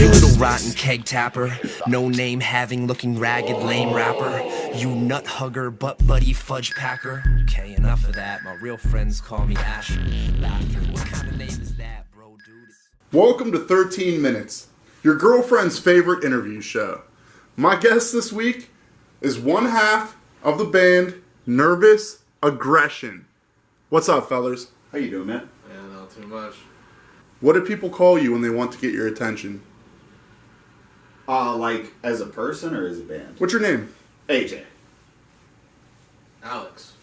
You little rotten keg tapper, no name having, looking ragged, lame rapper. You nut hugger, butt buddy fudge packer. Okay, enough of that. My real friends call me Asher. Laughter. What kind of name is that, bro, dude? Welcome to 13 Minutes, your girlfriend's favorite interview show. My guest this week is one half of the band Nervous Aggression. What's up, fellas? How you doing, man? Yeah, not too much. What do people call you when they want to get your attention? Like as a person or as a band? What's your name? AJ. Alex.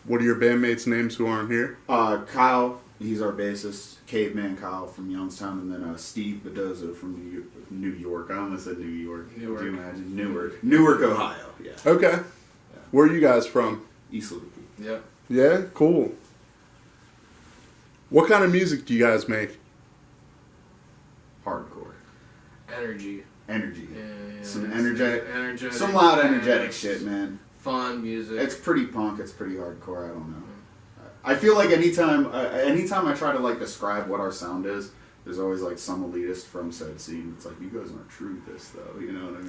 What are your bandmates' names who aren't here? Kyle, he's our bassist. Caveman Kyle from Youngstown, and then Steve Bedozo from New York. I almost said New York. Newark. Could you imagine? Newark, Ohio. Yeah. Okay. Yeah. Where are you guys from? East Liverpool. Yep. Yeah? Cool. What kind of music do you guys make? Hardcore. Energy. Energy. Yeah. Some energetic. Some loud, loud, energetic shit, man. Fun music. It's pretty punk. It's pretty hardcore. I don't know. I feel like anytime I try to like describe what our sound is, there's always like some elitist from said scene. It's like, you guys aren't true to this though. You know what I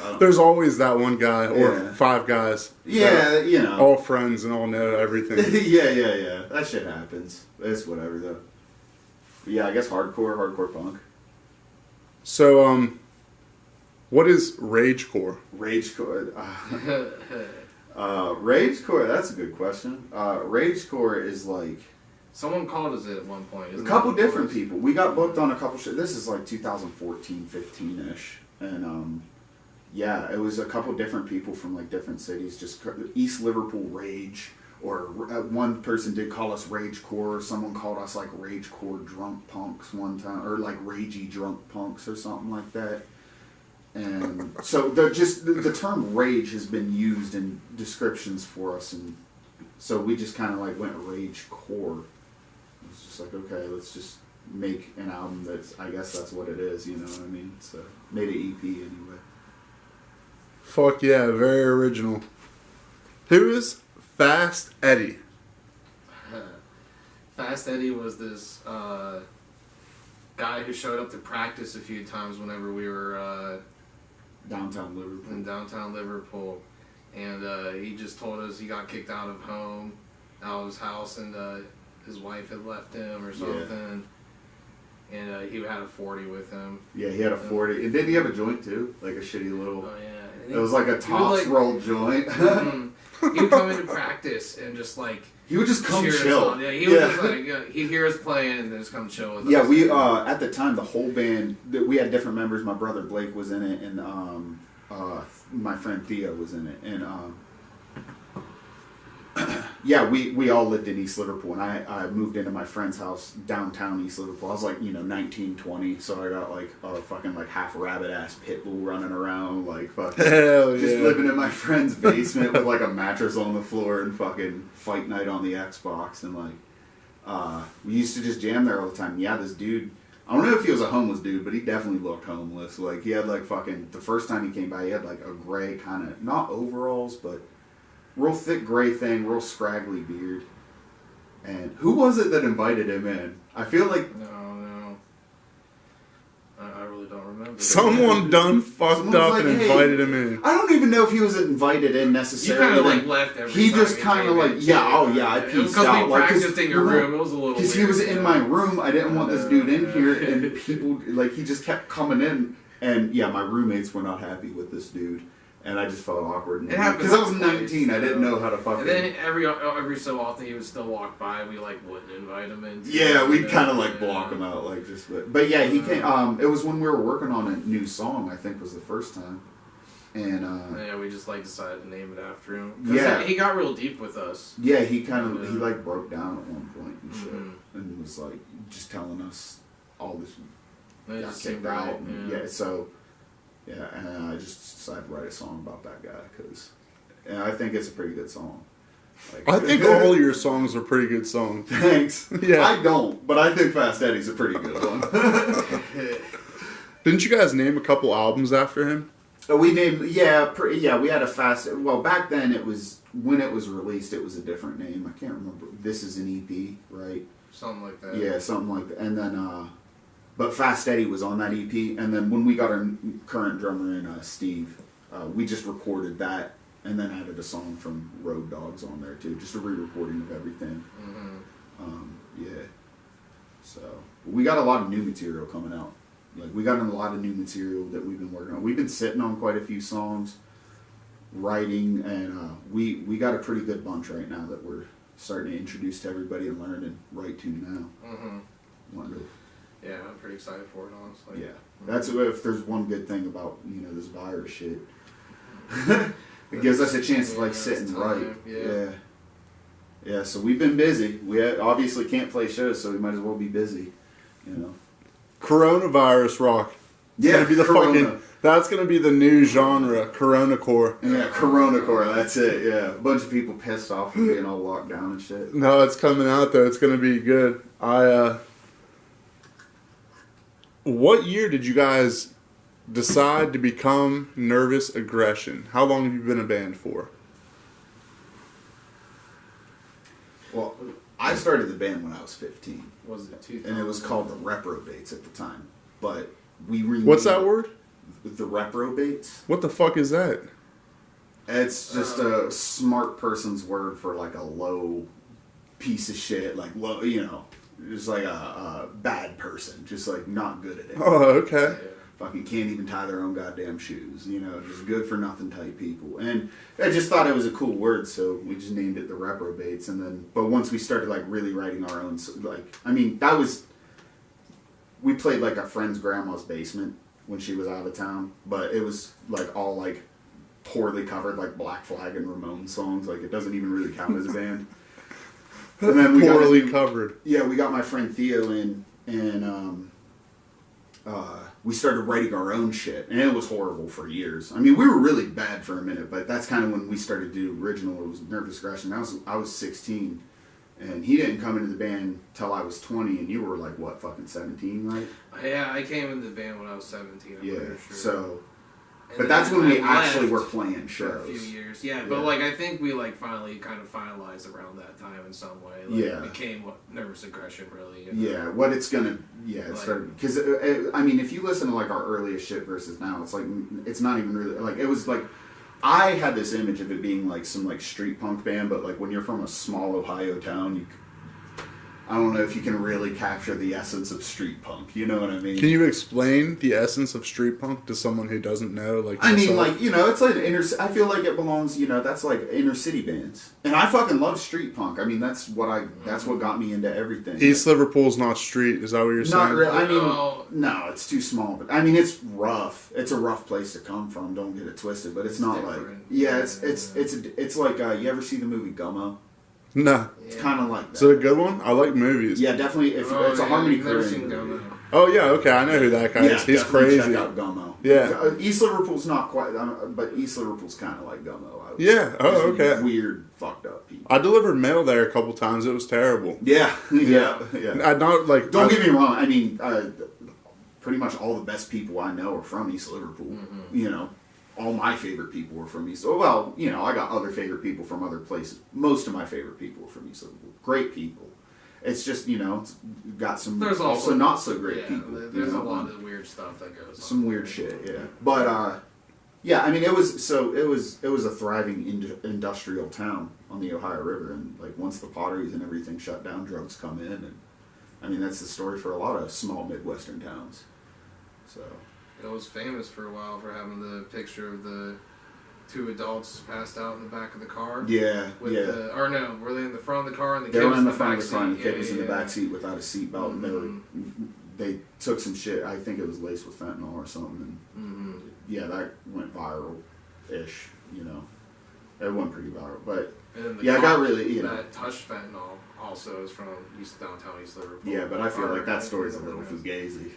mean? There's always that one guy or Yeah. 5 guys. Yeah, you know. All friends and all know everything. yeah. That shit happens. It's whatever though. Yeah, I guess hardcore punk. So, what is Ragecore? Ragecore. Ragecore, that's a good question. Ragecore is like... Someone called us it at one point. A couple different people. We got booked on a couple shit. This is like 2014, 15-ish. And, yeah, it was a couple different people from like different cities. Just East Liverpool Rage. Or one person did call us Ragecore. Someone called us like Ragecore Drunk Punks one time. Or like Ragey Drunk Punks or something like that. And so the term rage has been used in descriptions for us, and so we just kind of like went Ragecore. It's just like, okay, let's just make an album that's, I guess that's what it is, you know what I mean? So made an EP anyway. Fuck yeah, very original. Who is Fast Eddie? Fast Eddie was this guy who showed up to practice a few times whenever we were Downtown Liverpool. in downtown Liverpool, and he just told us he got kicked out of his house, and his wife had left him or something, and he had a 40 with him. Yeah, he had a 40. And didn't he have a joint too? Like a shitty little... Oh yeah. It was like a tops rolled joint. He would come into practice and just like... He would just come cheer us chill. on. Yeah, he would just like, he'd hear us playing and then just come chill with us. Yeah, we at the time the whole band we had different members. My brother Blake was in it, and my friend Theo was in it, and yeah, we all lived in East Liverpool, and I moved into my friend's house downtown East Liverpool. I was like 19, 20, so I got like a fucking like half rabbit ass pit bull running around like fucking just living in my friend's basement with like a mattress on the floor and fucking fight night on the Xbox, and like we used to just jam there all the time. Yeah, this dude, I don't know if he was a homeless dude, but he definitely looked homeless. Like he had like fucking, the first time he came by, he had like a gray kind of, not overalls, but real thick gray thing, real scraggly beard. And who was it that invited him in? I feel like... No. I really don't remember. Someone done fucked up and invited him in. I don't even know if he was invited in necessarily. You kind of like left every He time just kind of like, I peaced out. Because we practiced in your room, it was a little because he weird. was in my room, I didn't want this dude in here, and people, like, he just kept coming in, and yeah, my roommates were not happy with this dude. And I just felt awkward. It happened because I was 19. I didn't know how to fucking... And then every so often he would still walk by. We like wouldn't invite him in. Yeah, we'd kind of like block him out, like just. But yeah, he came. It was when we were working on a new song. I think was the first time. And yeah, we just like decided to name it after him. Yeah, he got real deep with us. Yeah, he kind of he like broke down at one point and shit, and was like just telling us all this. Got kicked out. Yeah, so. Yeah, and I just decided to write a song about that guy because I think it's a pretty good song. Like, I think all your songs are pretty good songs. Thanks. Yeah. I don't, but I think Fast Eddie's a pretty good one. Didn't you guys name a couple albums after him? We named, we had a Fast, well, back then it was, when it was released, it was a different name. I can't remember. This is an EP, right? Something like that. Yeah, something like that. And then, But Fast Eddie was on that EP, and then when we got our current drummer in, Steve, we just recorded that, and then added a song from Road Dogs on there too, just a re-recording of everything. Yeah. So we got a lot of new material coming out. Like we got a lot of new material that we've been working on. We've been sitting on quite a few songs, writing, and we got a pretty good bunch right now that we're starting to introduce to everybody and learn and write to now. Yeah, I'm pretty excited for it, honestly. Yeah, that's if there's one good thing about this virus shit. It gives us a chance to like sit and write. Yeah. So we've been busy. We obviously can't play shows, so we might as well be busy. Coronavirus rock. It's gonna be the fucking. That's gonna be the new genre, Coronacore. Yeah, Coronacore. That's it. Yeah, a bunch of people pissed off from being all locked down and shit. No, it's coming out though. It's gonna be good. What year did you guys decide to become Nervous Aggression? How long have you been a band for? Well, I started the band when I was 15. Was it 2000? And it was called the Reprobates at the time. But we renamed What's that word? The Reprobates. What the fuck is that? It's just a smart person's word for like a low piece of shit, like low, just like a bad person, just like not good at it. Oh, okay. Fucking can't even tie their own goddamn shoes, just good for nothing type people. And I just thought it was a cool word, so we just named it the Reprobates. And then, but once we started like really writing our own, we played like a friend's grandma's basement when she was out of town, but it was like all like poorly covered like Black Flag and Ramones songs. Like it doesn't even really count as a band. And then Poorly covered. Yeah, we got my friend Theo in, and we started writing our own shit, and it was horrible for years. I mean, we were really bad for a minute, but that's kind of when we started to do original. It was Nervous Aggression. I was 16, and he didn't come into the band till I was 20, and you were like what, fucking 17, right? Yeah, I came into the band when I was 17. I'm pretty sure. So. And But that's when we actually left were playing shows. for a few years. Yeah, but like I think we like finally kind of finalized around that time in some way. Like, Yeah. it became what Nervous Aggression really. Yeah, what it's gonna. Yeah, it Like- started because I mean, if you listen to like our earliest shit versus now, it's like it's not even really like it was like. I had this image of it being like some like street punk band, but like when you're from a small Ohio town, I don't know if you can really capture the essence of street punk. You know what I mean? Can you explain the essence of street punk to someone who doesn't know? Like, I mean, yourself? like, it's like I feel like it belongs, that's like inner city bands. And I fucking love street punk. I mean, that's what got me into everything. East Liverpool's not street. Is that what you're saying? Not really. I mean, No. no, it's too small. But I mean, it's rough. It's a rough place to come from. Don't get it twisted. But it's not different. like, yeah, it's like, you ever see the movie Gummo? No. It's kind of like that. Is it a good one? I like movies. Yeah, definitely. It's a Harmony Korine movie. Oh, yeah, okay. I know who that guy is. He's definitely crazy. Check out Gummo. Yeah. East Liverpool's not quite, but East Liverpool's kind of like Gummo. I would Yeah. say. Oh, Just okay. Weird, fucked up people. I delivered mail there a couple times. It was terrible. Yeah. I not like. Don't get me wrong. I mean, pretty much all the best people I know are from East Liverpool. All my favorite people were from East. Well, I got other favorite people from other places. Most of my favorite people are from East Liverpool. Great people. It's just it's got some There's also not so great people. There's a lot of weird stuff that goes on. Some weird shit, yeah. But yeah, I mean, it was a thriving industrial town on the Ohio River, and like once the potteries and everything shut down, drugs come in, and I mean that's the story for a lot of small Midwestern towns. So It was famous for a while for having the picture of the two adults passed out in the back of the car. yeah, Were they in the front of the car and the they kid were was in the back front of the car, and the seat? kid was in the back seat without a seatbelt, and they took some shit. I think it was laced with fentanyl or something, and yeah, that went viral-ish. It went pretty viral, but And then the yeah, I car got really that touched fentanyl also is from downtown East Liverpool. yeah, but I feel like that story's a little fugazi.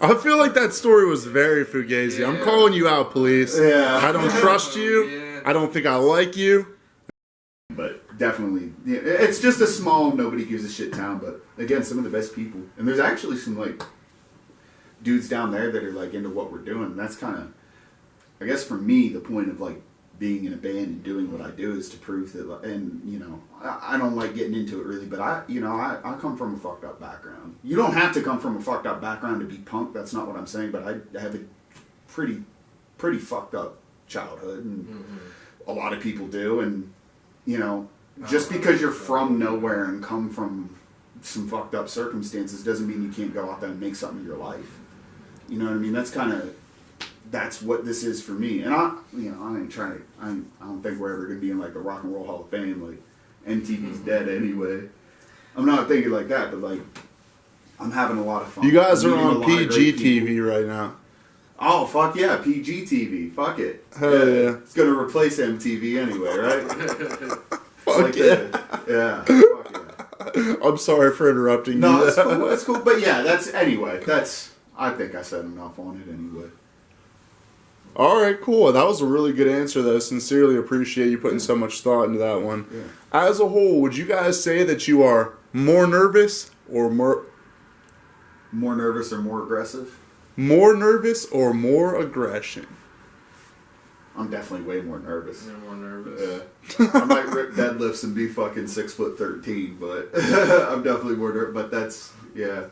I feel like that story was very fugazi. I'm Yeah. calling you out, police. Yeah. I don't trust you. Yeah. I don't think I like you. But definitely, yeah, it's just a small, nobody gives a shit town. But again, some of the best people, and there's actually some like dudes down there that are like into what we're doing. And that's kind of, I guess, for me, the point of like being in a band and doing what I do is to prove that, and you know, I don't like getting into it really, but I come from a fucked up background. You don't have to come from a fucked up background to be punk. That's not what I'm saying, but I have a pretty fucked up childhood, and a lot of people do, and you know, just because you're from nowhere and come from some fucked up circumstances doesn't mean you can't go out there and make something of your life. You know what I mean? That's what this is for me. And I don't think we're ever going to be in like the Rock and Roll Hall of Fame. Like, MTV's dead anyway. I'm not thinking like that, but like, I'm having a lot of fun. You guys are I'm meeting on a lot of great PG people. TV right now. Oh, fuck yeah, PG TV. Fuck it. Hell yeah. It's going to replace MTV anyway, right? Fuck yeah. Fuck yeah. I'm sorry for interrupting you. No, it's cool. It's cool. But yeah, I think I said enough on it anyway. All right, cool. That was a really good answer, though. Sincerely appreciate you putting so much thought into that one. Yeah. As a whole, would you guys say that you are more nervous or more nervous or more aggressive? More nervous or more aggression? I'm definitely way more nervous. You're more nervous. Yeah. I might rip deadlifts and be fucking 6'13", but I'm definitely more nervous. But that's, yeah.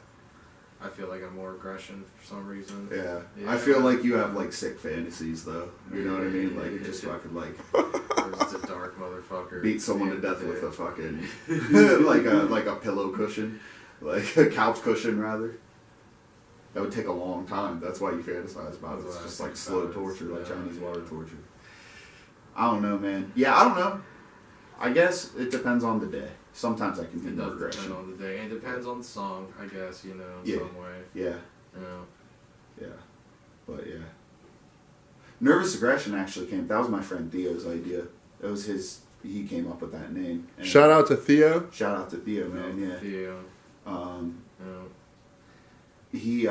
I feel like I'm more aggression for some reason. Yeah. I feel like you have like sick fantasies though. You know what I mean? Like, you just fucking like You're just a dark motherfucker. beat someone to death with a fucking like a pillow cushion, like a couch cushion rather. That would take a long time. That's why you fantasize about it. It's just like slow torture, like Chinese water torture. I don't know, man. Yeah, I don't know. I guess it depends on the day. Sometimes I can be It more does aggression. depend on the day. It depends on the song, I guess, in Yeah. some way. Yeah, You know. yeah. But yeah. Nervous aggression actually that was my friend Theo's idea. It was he came up with that name. And Shout out to Theo. Shout out to Theo, man, yeah. Yeah. He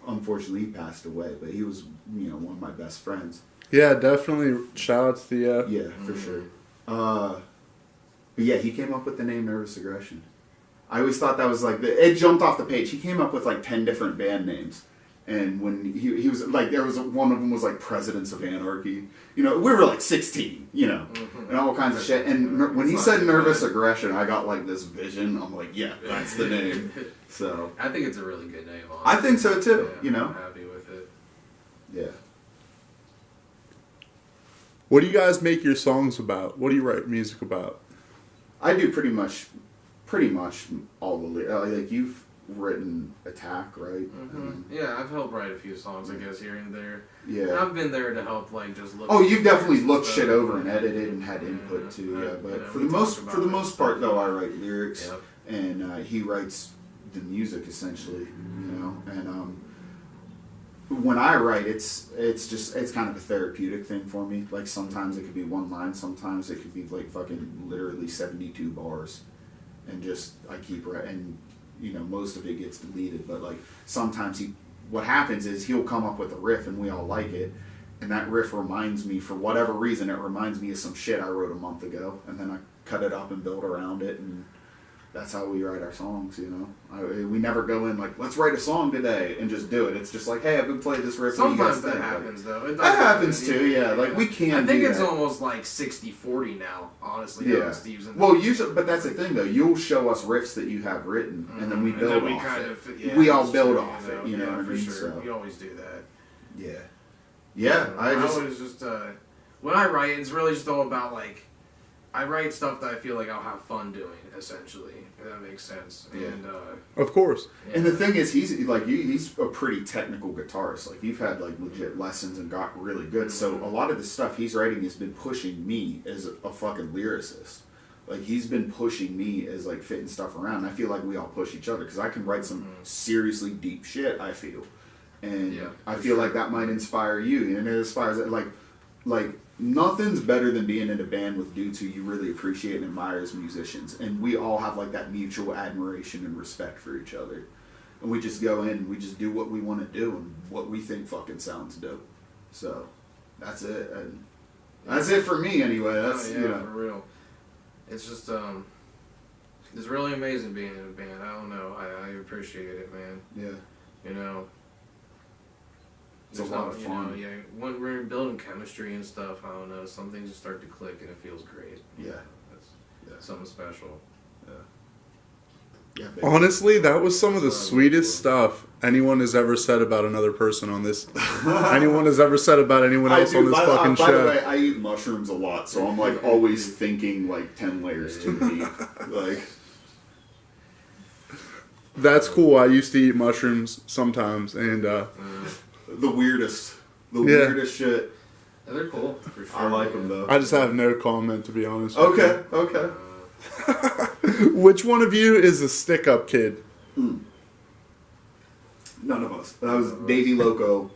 unfortunately he passed away, but he was, you know, one of my best friends. Yeah, definitely. Shout out to Theo. Yeah, for sure. But yeah, he came up with the name Nervous Aggression. I always thought that was like, it jumped off the page. He came up with like 10 different band names. And when he was like, there was one of them was like Presidents of Anarchy. You know, we were like 16, you know, and all kinds of shit. And when he said Nervous Aggression, I got like this vision. I'm like, yeah, that's the name. So I think it's a really good name, honestly. I think so too, Yeah, you know? I'm happy with it. Yeah. What do you guys make your songs about? What do you write music about? I do pretty much all the like you've written Attack, right? Yeah, I've helped write a few songs, I guess, here and there. Yeah. And I've been there to help, like, just look. Oh, you've definitely lyrics looked and shit stuff. over and edited and had input too. Yeah, but Yeah, for we the talked about most part though, I write lyrics, Yep. and he writes the music essentially. You know, and when I write, it's kind of a therapeutic thing for me. Like sometimes it could be one line, sometimes it could be like fucking literally 72 bars, and just I keep writing. And you know, most of it gets deleted, but like sometimes what happens is he'll come up with a riff and we all like it, and that riff reminds me, for whatever reason, it reminds me of some shit I wrote a month ago, and then I cut it up and build around it, and that's how we write our songs, you know. We never go in like, let's write a song today and just do it. It's just like, hey, I've been playing this riff. Sometimes that happens, though. It That does happens happen, too, yeah. Like we can. I think do it's that. almost like 60-40 now, honestly. Yeah. Steve's in Well, usually, but that's the thing though. You'll show us riffs that you have written, and then we build off it. We all build off it, you know what I for mean? sure. So. We always do that. Yeah. Yeah, I always just when I write, it's really just all about like I write stuff that I feel like I'll have fun doing, essentially. If that makes sense. Yeah. And Of course. yeah. And the thing is, he's a pretty technical guitarist. Like you've had like legit lessons and got really good. So a lot of the stuff he's writing has been pushing me as a fucking lyricist. Like he's been pushing me as like fitting stuff around. I feel like we all push each other because I can write some seriously deep shit. I feel, and Yeah, I for feel sure. like that might inspire you, and it inspires like nothing's better than being in a band with dudes who you really appreciate and admire as musicians, and we all have like that mutual admiration and respect for each other, and we just go in and we just do what we want to do and what we think fucking sounds dope. So that's it, and that's it for me anyway. That's yeah, you know. for real. It's just it's really amazing being in a band. I don't know. I appreciate it, man. Yeah. You know. It's a lot of fun. Yeah, when we're building chemistry and stuff, I don't know, some things just start to click and it feels great. Yeah. That's something special. Yeah, Honestly, that was some of the sweetest stuff anyone has ever said about another person on this. Anyone has ever said about anyone else on this fucking show. By the way, I eat mushrooms a lot, so I'm like always thinking like 10 layers too deep. Like, that's cool. I used to eat mushrooms sometimes, and the weirdest shit. Yeah, they're cool. For sure, I like them though. I just have no comment, to be honest. Okay. Which one of you is a stick-up kid? None of us. That was Davey Loco.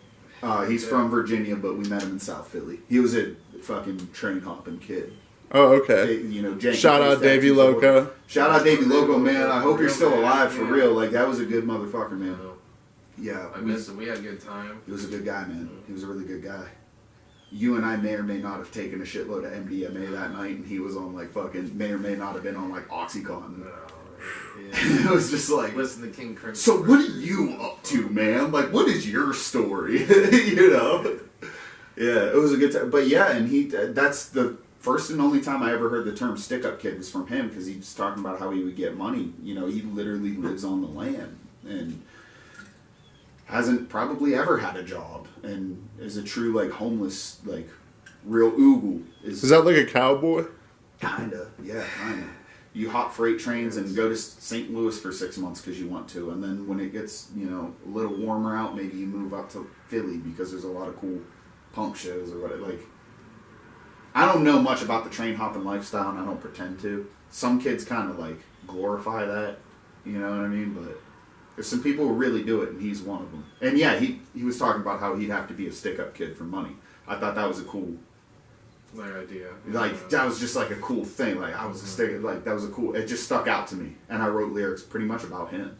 He's from Virginia, but we met him in South Philly. He was a fucking train hopping kid. Oh, okay. Shout out Davey Loco. Shout out Davey Loco, man. I hope you're still alive for real. Like, that was a good motherfucker, man. Yeah. I miss it. We had a good time. He was a good guy, man. He was a really good guy. You and I may or may not have taken a shitload of MDMA that night, and he was on like fucking, may or may not have been on like Oxycontin. It was just like, listen to King Crimson. So what are you up to, man? Like, what is your story? You know? Yeah, it was a good time. But yeah, and that's the first and only time I ever heard the term stick-up kid was from him, because he was talking about how he would get money. You know, he literally lives on the land and hasn't probably ever had a job and is a true like homeless, like real oogle. Is that like a cowboy? Kinda, yeah, kinda. You hop freight trains and go to St. Louis for 6 months because you want to, and then when it gets, you know, a little warmer out, maybe you move up to Philly because there's a lot of cool punk shows or whatever. Like, I don't know much about the train hopping lifestyle, and I don't pretend to. Some kids kind of like glorify that, you know what I mean? But there's some people who really do it, and he's one of them. And yeah, he was talking about how he'd have to be a stick-up kid for money. I thought that was a cool, idea. Like, that was just like a cool thing. Like, I was a stick, like, that was a cool, it just stuck out to me. And I wrote lyrics pretty much about him,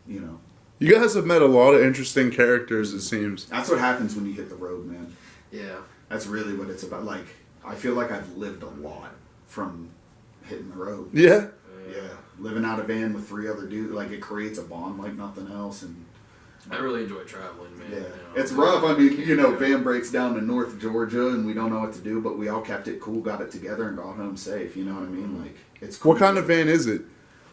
you know. You guys have met a lot of interesting characters, it seems. That's what happens when you hit the road, man. Yeah. That's really what it's about. Like, I feel like I've lived a lot from hitting the road. Yeah? Yeah. Living out a van with 3 other dudes, like, it creates a bond like nothing else. And I really enjoy traveling, man. yeah, you know, it's rough. I mean, you know, van breaks down in North Georgia, and we don't know what to do, but we all kept it cool, got it together, and got home safe. You know what I mean? Like, it's cool. What kind of van is it?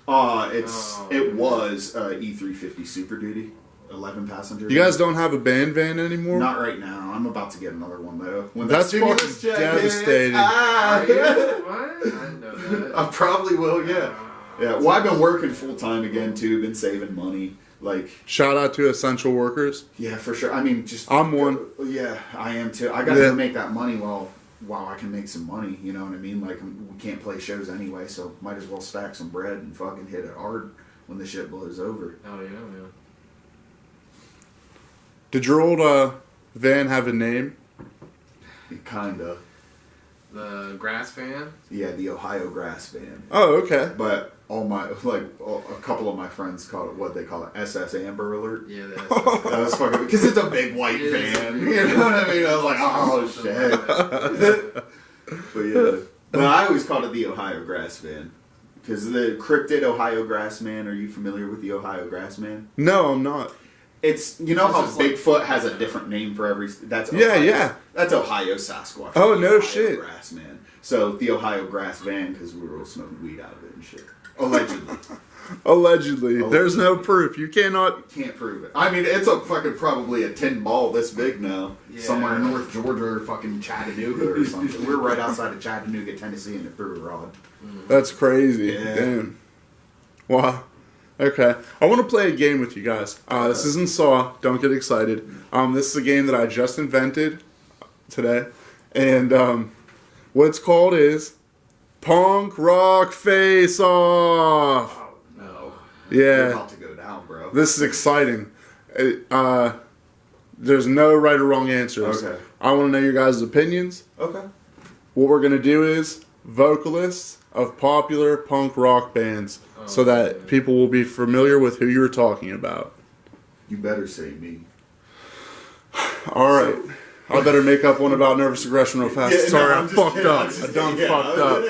It was E350 Super Duty, 11 passengers. You guys don't have a band van anymore? Not right now. I'm about to get another one though. When That's the fucking stimulus check devastating. Are you? What? I didn't know that. I probably will. Yeah. Yeah. Well, I've been working full time again too. Been saving money. Like, shout out to essential workers. Yeah, for sure. I mean, just I'm one. Yeah, I am too. I got to make that money while I can make some money. You know what I mean? Like, we can't play shows anyway, so might as well stack some bread and fucking hit it hard when the shit blows over. Oh yeah, man. Did your old van have a name? Kinda. The Grassman? Yeah, the Ohio Grassman. Oh, okay. But a couple of my friends call it, what they call it, SS Amber Alert. Yeah, that was fucking, because it's a big white van. You know what I mean? I was like, oh shit. But yeah, but I always called it the Ohio Grassman. Because the cryptid Ohio Grassman, are you familiar with the Ohio Grassman? No, I'm not. It's, you know how Bigfoot has a different name for every, that's yeah, Ohio, yeah. That's Ohio Sasquatch. Oh, no Ohio shit. Grassman. So the Ohio Grass Van, because we were all smoking weed out of it and shit. Allegedly. Allegedly. There's no proof. You cannot. Can't prove it. I mean, it's a fucking probably a tin ball this big now. Yeah. Somewhere in North Georgia or fucking Chattanooga or something. We're right outside of Chattanooga, Tennessee, and it threw a rod. That's crazy. Yeah. Damn. Wow. Okay. I want to play a game with you guys. This isn't Saw. Don't get excited. This is a game that I just invented today. And what it's called is Punk Rock Face Off. Oh, no. Yeah. You're about to go down, bro. This is exciting. There's no right or wrong answers. Okay. I want to know your guys' opinions. Okay. What we're going to do is vocalists of popular punk rock bands so that people will be familiar with who you're talking about. You better say me. All right. I better make up one about nervous aggression real fast. Yeah, Sorry, no, I fucked up. I done fucked up.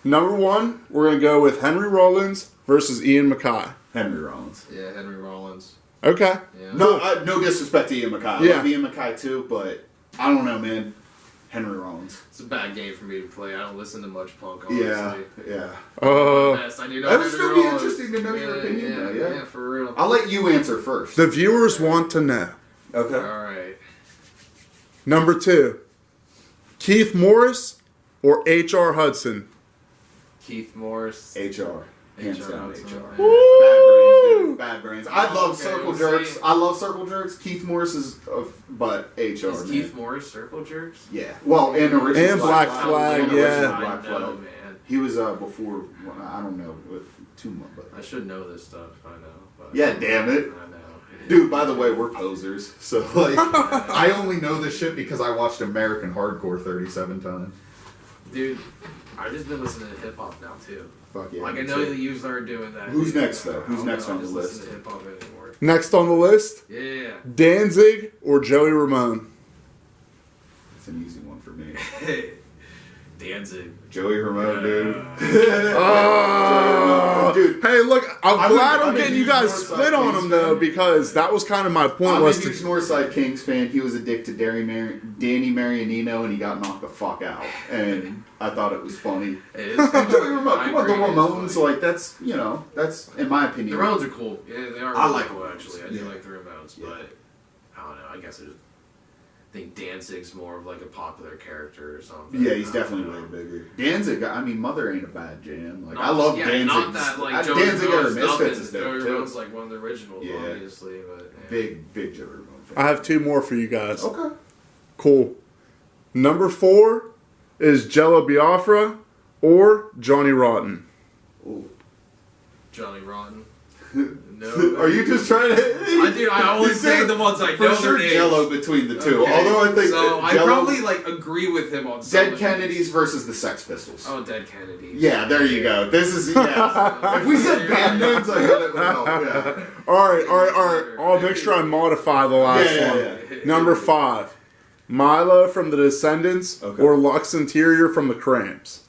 Number 1, we're going to go with Henry Rollins versus Ian MacKaye. Henry Rollins. Yeah, Henry Rollins. Okay. Yeah. No disrespect to Ian MacKay. I Yeah. love Ian MacKay too, but I don't know, man. Henry Rollins. It's a bad game for me to play. I don't listen to much punk, honestly. Yeah. Yes, I do know That would Henry still be Rollins. interesting to know your opinion, though, yeah. Yeah, for real. I'll let you answer first. The viewers want to know. Okay. All right. Number 2, Keith Morris or H.R. Hudson? Keith Morris. HR. Hands HR, down, that's HR. all. Bad brains, dude. Bad brains. I love Okay, circle well, jerks. see- I love circle jerks. Keith Morris is, but HR. Is man. Keith Morris Circle Jerks? Yeah. Well, and original And Black Flag, and yeah. original I Black know, Flag. man. He was before. I don't know, with 2 months, but I should know this stuff. I know. But yeah, damn it. I know. dude. By the way, we're posers. So like, I only know this shit because I watched American Hardcore 37 times. Dude, I've just been listening to hip hop now too. Fuck yeah. Like I me know too. that you started doing that. Who's dude. next, though? Who's I don't next know, on I just the listen list? to hip hop anymore. Next on the list, Yeah. Danzig or Joey Ramone? It's an easy one for me. Danzig. Joey Ramone, dude. Oh, Dude. Hey, look, I'm glad I'm I'm a getting you huge guys Northside split on Kings him though, fan. because that was kind of my point. I'm a Was huge to, Northside Kings fan. He was a dick to Danny Marianino, and he got knocked the fuck out. And I thought it was funny. It is. Joey Ramone, I come on, the agree, it is Ramones, funny. like that's that's in my opinion. The Ramones are cool. Yeah, they are. I Really like cool, Ramones, actually. I do yeah. like the Ramones, Yeah. but I don't know. I guess I think Danzig's more of like a popular character or something. Yeah, he's I don't definitely know. way bigger. Danzig, I mean, Mother ain't a bad jam. Like Not- I love yeah, Danzig. Not that like Joey Danzig era Ramone's Misfits nothing. is dope Joey too. Ramone's like one of the originals, Yeah. obviously, but yeah. Big Joey Ramone fan. I have two more for you guys. Okay. Cool. Number 4 is Jello Biafra or Johnny Rotten. Ooh. Johnny Rotten. No. Are you just trying to? Dude, I always say the ones I for know sure. their names. Jello between the two. Okay, Although I think so. I Jell-O- probably like agree with him on some Dead of Kennedys these. versus the Sex Pistols. Oh, Dead Kennedys. Yeah, there you go. This is yeah. If we said band names, I bet it would help. Yeah. All right. I'll make sure I modify the last Yeah, one. yeah. Number 5, Milo from the Descendants Okay. or Lux Interior from the Cramps.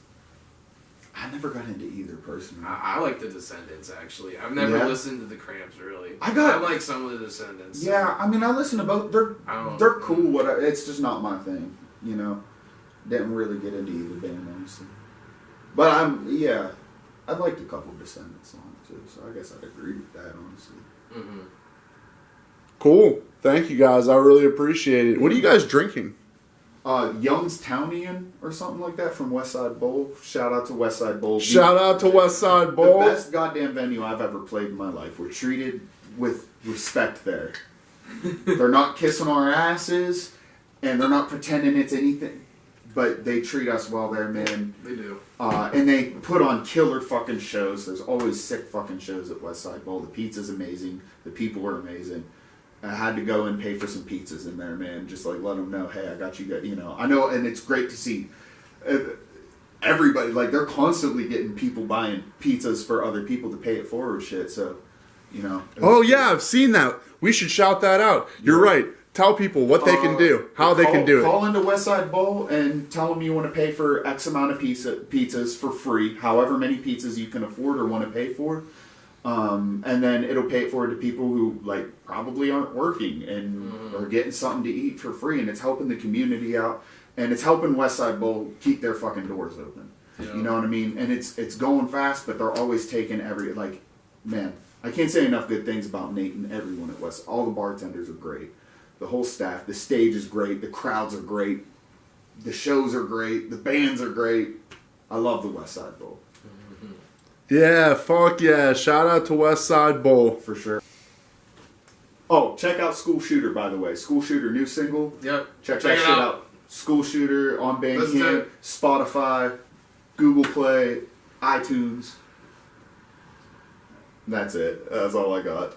I never got into either personally. I like the Descendants actually. I've never Yeah? listened to the Cramps really. I like some of the Descendants. Yeah, I mean, I listen to both. I don't- They're cool. It's just not my thing. You know, didn't really get into either band honestly. But I'd liked a couple Descendants songs too. So I guess I'd agree with that honestly. Mm-hmm. Cool. Thank you guys. I really appreciate it. What are you guys drinking? Youngstownian or something like that from West Side Bowl. Shout out to West Side Bowl. Shout out to West Side The Bowl. best goddamn venue I've ever played in my life. We're treated with respect there. They're not kissing our asses, and they're not pretending it's anything. But they treat us well there, man. They do. And they put on killer fucking shows. There's always sick fucking shows at West Side Bowl. The pizza's amazing. The people are amazing. I had to go and pay for some pizzas in there, man. Just like let them know, hey, I got you. You know, I know, and it's great to see everybody. Like they're constantly getting people buying pizzas for other people to pay it forward, shit. So, you know. it was Oh cool. yeah, I've seen that. We should shout that out. You're right. Tell people what they can do, how they can do it. Call into West Side Bowl and tell them you want to pay for X amount of pizzas for free, however many pizzas you can afford or want to pay for. And then it'll pay it forward to people who like probably aren't working and are getting something to eat for free, and it's helping the community out, and it's helping West Side Bowl keep their fucking doors open. Yeah. You know what I mean? And it's going fast, but they're always taking man, I can't say enough good things about Nate and everyone at West. All the bartenders are great, the whole staff, the stage is great, the crowds are great, the shows are great, the bands are great. I love the West Side Bowl. Yeah, fuck yeah. Shout out to West Side Bowl. For sure. Oh, check out School Shooter, by the way. School Shooter, new single. Yep. Check that it shit out. School Shooter on Listen to Bandcamp, it. Spotify, Google Play, iTunes. That's it. That's all I got.